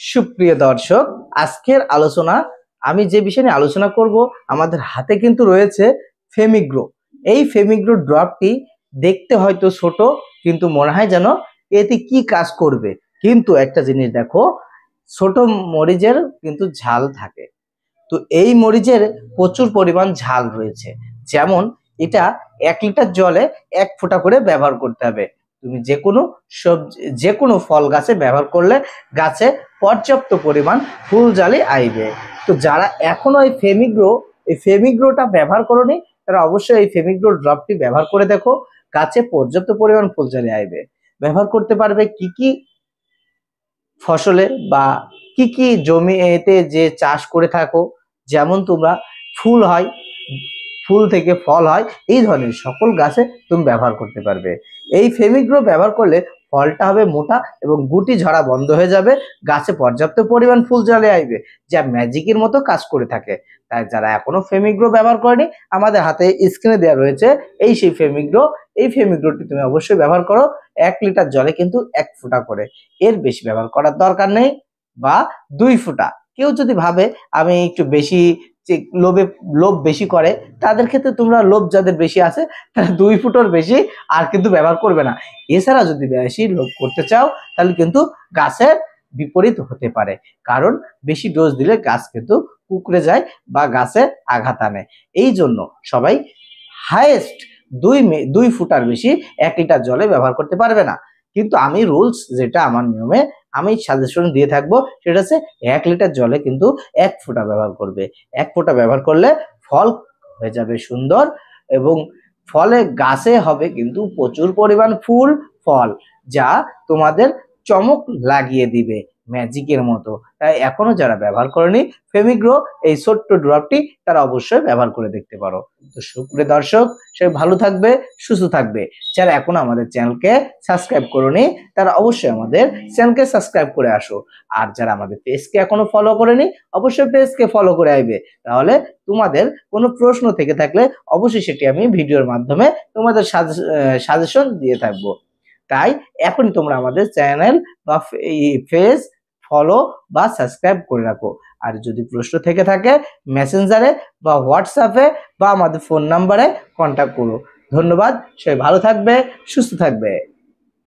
সুপ্রিয় দর্শক, আজকের আলোচনা আমি যে বিষয় নিয়ে আলোচনা করব, আমাদের হাতে কিন্তু রয়েছে ফেমিগ্রো। এই ফেমিগ্রো ড্রপটি দেখতে হয়তো ছোট, কিন্তু মনে হয় যেন এতে কি কাজ করবে। কিন্তু একটা জিনিস দেখো, ছোট মরিচের কিন্তু ঝাল থাকে। তো এই মরিচের প্রচুর পরিমাণ ঝাল রয়েছে। যেমন এটা 1 লিটার জলে 1 ফোঁটা করে ব্যবহার করতে হবে। তুমি যে কোনো ফল গাছে ব্যবহার করলে গাছে পর্যাপ্ত পরিমাণ ফুল জালি আইবে। তো যারা এখনো এই ফেমিগ্রোটা ব্যবহার করোনি, তারা অবশ্যই এই ফেমিগ্রো ড্রপটি ব্যবহার করে দেখো, গাছে পর্যাপ্ত পরিমাণ ফুল জালি আইবে। ব্যবহার করতে পারবে কি কি ফসলে বা কি কি জমিতে যে চাষ করে থাকো, যেমন তোমরা ফুল থেকে ফল হয়, এই ধরনের সকল গাছে তুমি ব্যবহার করতে পারবে। এই ফেমিগ্রো ব্যবহার করলে ফলটা হবে মোটা এবং গুটি ঝরা বন্ধ হয়ে যাবে, গাছে পর্যাপ্ত পরিমাণ ফুল চলে আসবে, যা ম্যাজিকের মতো কাজ করে থাকে। তাই যারা এখনো ফেমিগ্রো ব্যবহার করেনি, আমাদের হাতে স্ক্রিনে দেওয়া রয়েছে সেই ফেমিগ্রো। এই ফেমিগ্রোটি তুমি অবশ্যই ব্যবহার করো। 1 লিটার জলে কিন্তু 1 ফোঁটা করে, এর বেশি ব্যবহার করার দরকার নেই, বা 2 ফোঁটা। কেউ যদি ভাবে আমি একটু বেশি লোভ বেশি করে, তাদের ক্ষেত্রে তোমরা লোভ যাদের বেশি আছে তারা 2 ফুটের বেশি আর কিন্তু ব্যবহার করবে না। এছাড়া যদি বেশি লোভ করতে চাও, তাহলে কিন্তু গাছের বিপরীত হতে পারে, কারণ বেশি ডোজ দিলে গাছ কিন্তু কুকড়ে যায় বা গাছে আঘাত আনে। এই জন্য সবাই হাইয়েস্ট 2 ফুটার বেশি 1 লিটার জলে ব্যবহার করতে পারবে না। কিন্তু আমি রুলস, যেটা আমার নিয়মে আমি সাজেশন দিয়ে থাকবো, সেটা হচ্ছে 1 লিটার জলে কিন্তু 1 ফোঁটা ব্যবহার করবে। 1 ফোঁটা ব্যবহার করলে ফল হয়ে যাবে সুন্দর, এবং ফলে গাছে হবে কিন্তু প্রচুর পরিমাণ ফল, যা তোমাদের চমক লাগিয়ে দিবে ম্যাজিকের মতো। তাই এখনো যারা ব্যবহার করেনি ফেমিগ্রো এই ছোট্ট ড্রপটি, তারা অবশ্যই ব্যবহার করে দেখতে পারো। তো সুপ্রিয় দর্শক, সে ভালো থাকবে, সুস্থ থাকবে। যারা এখনো আমাদের চ্যানেলকে সাবস্ক্রাইব করোনি, তারা অবশ্যই আমাদের চ্যানেলকে সাবস্ক্রাইব করে আসো। আর যারা আমাদের পেজকে এখনো ফলো করেনি, অবশ্যই পেজকে ফলো করে আইবে। তাহলে তোমাদের কোনো প্রশ্ন থেকে থাকলে অবশ্যই সেটি আমি ভিডিওর মাধ্যমে তোমাদের সাজেশন দিয়ে থাকবো। তাই এখন তোমরা আমাদের চ্যানেল বা পেজ ফলো বা সাবস্ক্রাইব করে রাখো। আর যদি প্রশ্ন থেকে থাকে, মেসেঞ্জারে বা হোয়াটসঅ্যাপে বা আমাদের ফোন নাম্বারে কন্ট্যাক্ট করো। ধন্যবাদ। সবাই ভালো থাকবে, সুস্থ থাকবে।